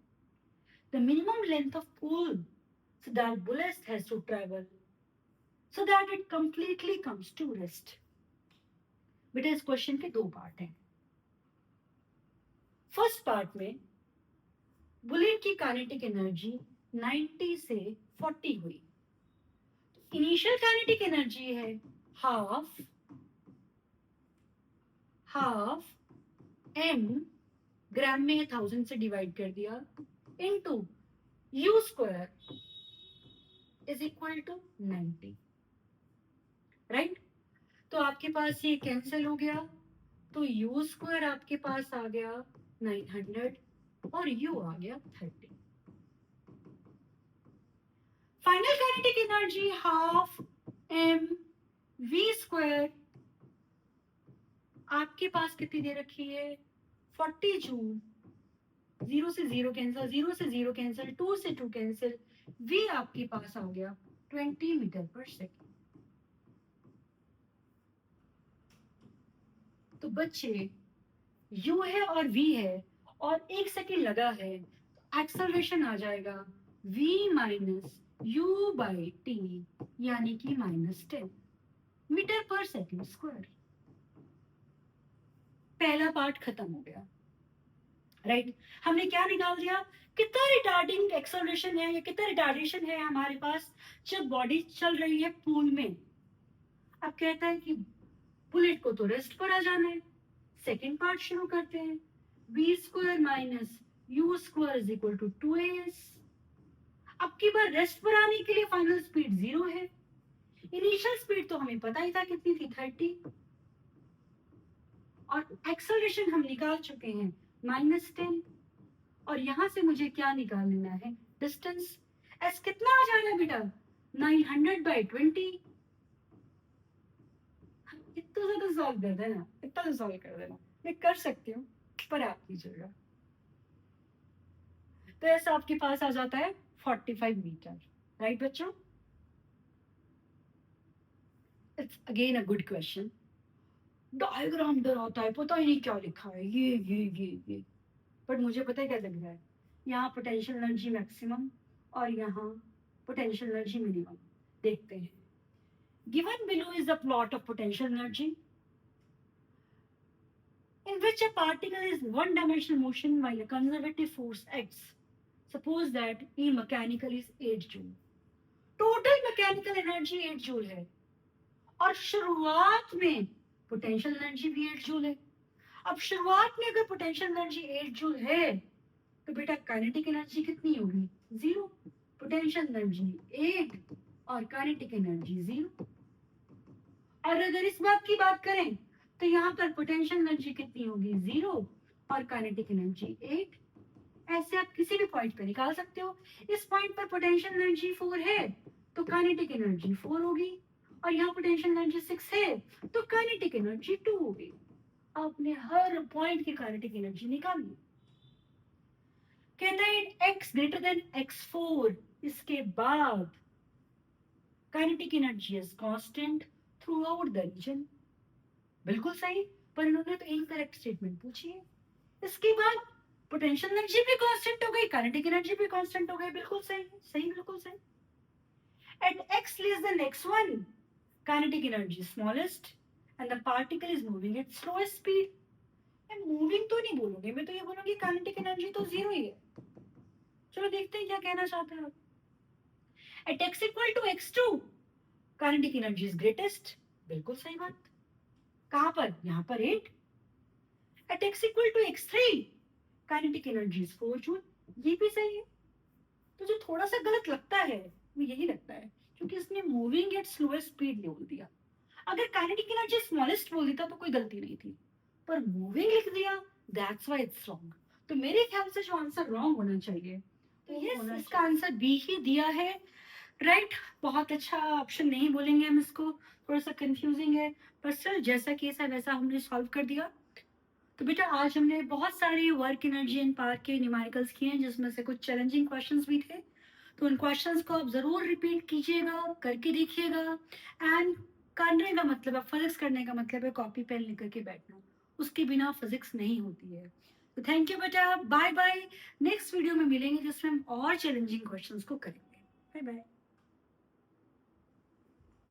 The minimum length of pool so that bullet has to travel so that it completely comes to rest. बेटा इस क्वेश्चन के दो पार्ट हैं। फर्स्ट पार्ट में बुलेट की काइनेटिक एनर्जी 90 से 40 हुई, इनिशियल काइनेटिक एनर्जी है हाफ m, ग्राम में 1000 से डिवाइड कर दिया, into u square is equal to 90, right. तो आपके पास ये कैंसिल हो गया, तो u स्क्वायर आपके पास आ गया 900 और u आ गया 30। Final kinetic energy half m v square आपके पास कितनी दे रखी है? 40 जूल। 0 से 0 कैंसिल, 0 से 0 कैंसिल, 2 से 2 कैंसिल, v आपके पास आ गया 20 मीटर पर सेकेंड। तो बच्चे u है और v है और 1 सेकेंड लगा है, तो एक्सेलरेशन आ जाएगा v minus u by T, यानी कि -10 मीटर पर सेकेंड स्क्वायर। पहला पार्ट खत्म हो गया, राइट। हमने क्या निकाल दिया? कितना रिटार्डिंग एक्सेलरेशन है या कितना रिटार्डेशन है हमारे पास जब बॉडी चल रही है पूल में। अब कहता है कि बुलेट को तो रेस्ट पर आ जाना है, सेकेंड पार्ट शुरू करते हैं। v square minus u square is equal to 2as। अब की बार रेस्ट पर आने के लिए फाइनल स्पीड 0 है, इनिशियल स्पीड तो हमें पता ही था कितनी थी, 30, और एक्सेलरेशन हम निकाल चुके हैं -10, और यहां से मुझे क्या निकाल लेना है? डिस्टेंस। एस कितना आ जाएगा बेटा? 900/20। इतना सा तो सॉल्व कर देना, इतना तो सॉल्व कर देना, मैं कर सकती हूँ पर आप कीजिएगा। तो ऐसा आपके पास आ जाता है 45 मीटर। राइट बच्चों? It's again a good question. Diagram डराता है, पता ही नहीं क्या लिखा है, ये बट मुझे पता है क्या लग रहा है, यहाँ पोटेंशियल एनर्जी मैक्सिमम और यहाँ पोटेंशियल एनर्जी मिनिमम। देखते हैं। Given below is the plot of potential energy in which a particle is one dimensional motion while a conservative force x. Suppose that E mechanical is 8 joule. Total mechanical energy 8 joule है और शुरुआत में potential energy भी 8 joule है। अब शुरुआत में अगर पोटेंशियल एनर्जी 8 जूल है तो बेटा काइनेटिक एनर्जी कितनी होगी? 0। पोटेंशियल एनर्जी 8 और काइनेटिक एनर्जी 0। और अगर इस बात की बात करें तो यहाँ पर पोटेंशियल एनर्जी कितनी होगी? 0 और काइनेटिक एनर्जी 8। ऐसे आप किसी भी पॉइंट पे निकाल सकते हो। इस पॉइंट पर पोटेंशियल एनर्जी 4 है तो काइनेटिक एनर्जी 4 होगी और यहाँ पोटेंशियल एनर्जी 6 है तो काइनेटिक एनर्जी 2 होगी। आपने हर पॉइंट की काइनेटिक एनर्जी निकाली। कहता है x ग्रेटर देन x4, इसके बाद kinetic energy is constant throughout the region. बिल्कुल सही, पर इन्होंने तो इनकरेक्ट स्टेटमेंट पूछी है। इसके बाद पोटेंशियल एनर्जी भी कांस्टेंट हो गई, काइनेटिक एनर्जी भी कांस्टेंट हो गई। बिल्कुल सही, सही बिल्कुल सही। At x less than x1, kinetic energy is smallest and the particle is moving at slowest speed. मैं मूविंग तो नहीं बोलूंगी, मैं तो ये बोलूंगी काइनेटिक एनर्जी तो 0 ही है। चलो देखते हैं क्या कहना चाहते हैं आप। At x equal to x2, kinetic energy is greatest. बिल्कुल सही बात। कहाँ पर? यहाँ पर 8। At x equal to x3, kinetic energy is 4 joule. ये भी सही है। तो जो थोड़ा सा गलत लगता है वो यही लगता है क्योंकि इसने मूविंग एट स्लोएस्ट स्पीड बोल दिया। अगर काइनेटिक एनर्जी स्मॉलेस्ट बोल देता तो कोई गलती नहीं थी, पर मूविंग लिख दिया, दैट्स व्हाई इट्स रॉन्ग। तो मेरे ख्याल से जो आंसर रॉन्ग होना चाहिए तो यस, इसका आंसर बी ही दिया है। राइट, बहुत अच्छा ऑप्शन नहीं बोलेंगे हम इसको, थोड़ा सा कंफ्यूजिंग है, पर सर जैसा केस है वैसा हमने सॉल्व कर दिया। तो बेटा आज हमने बहुत सारे वर्क एनर्जी एंड पावर के न्यूमेरिकल्स किए हैं जिसमें से कुछ चैलेंजिंग क्वेश्चंस भी थे। तो उन क्वेश्चंस को आप जरूर रिपीट कीजिएगा, करके देखिएगा। एंड करने का मतलब है, फिजिक्स करने का मतलब है कॉपी पेन लेकर के बैठना, उसके बिना फिजिक्स नहीं होती है। तो थैंक यू बेटा, बाय बाय। नेक्स्ट वीडियो में मिलेंगे जिसमें हम और चैलेंजिंग क्वेश्चंस को करेंगे। Bye bye.